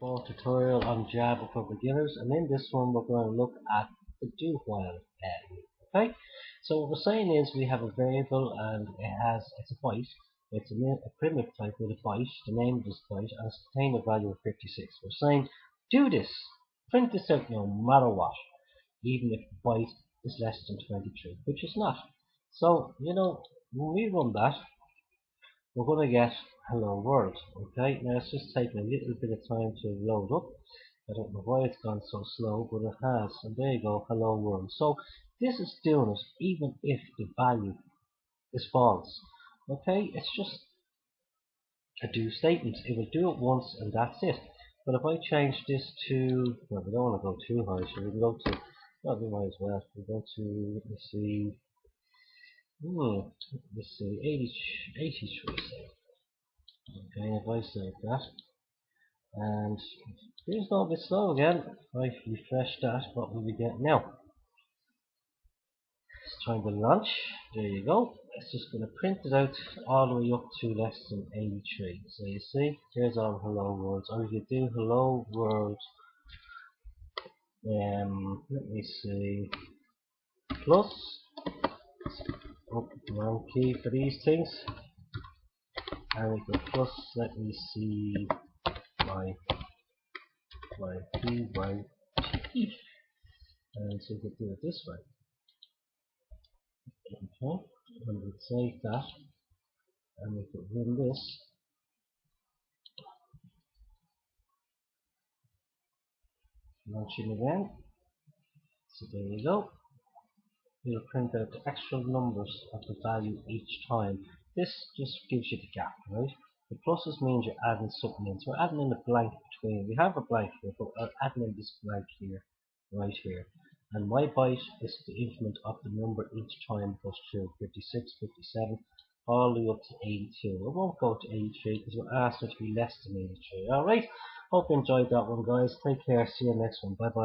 Small tutorial on Java for beginners, and in this one we're going to look at the do while loop. Okay, so what we're saying is we have a variable and it's a byte. It's a primitive type with a byte. The name of this byte and it's contained a value of 56. We're saying do this, print this out no matter what, even if the byte is less than 23, which is not. So when we run that, we're going to get hello world. Okay, now it's just taking a little bit of time to load up. I don't know why it's gone so slow, but it has. And there you go, hello world. So this is doing it even if the value is false. Okay, it's just a do statement. It will do it once and that's it. But if I change this to, well, we don't want to go too high, so we can go to, well, we might as well. We go to, let's see, 83. Okay, if I save that, and it's not a bit slow again. If I refresh that, what will we get now? Let's try the launch. There you go. It's just going to print it out all the way up to less than 83. So you see, here's our hello worlds. Or if you do hello world, let me see, plus, oh, wrong key for these things. And we go plus, let me see, my P, Y, T. And so we could do it this way. Okay, and we'll save that, and we could run this. Launching again. So there you go. We'll print out the actual numbers of the value each time. This just gives you the gap, right? The pluses means you're adding something in. So we're adding in a blank between. We have a blank here, but we're adding in this blank here, right here. And my byte is the increment of the number each time goes through 56, 57, all the way up to 82. We won't go to 83 because we're asked it to be less than 83. Alright, hope you enjoyed that one, guys. Take care. See you next one. Bye bye.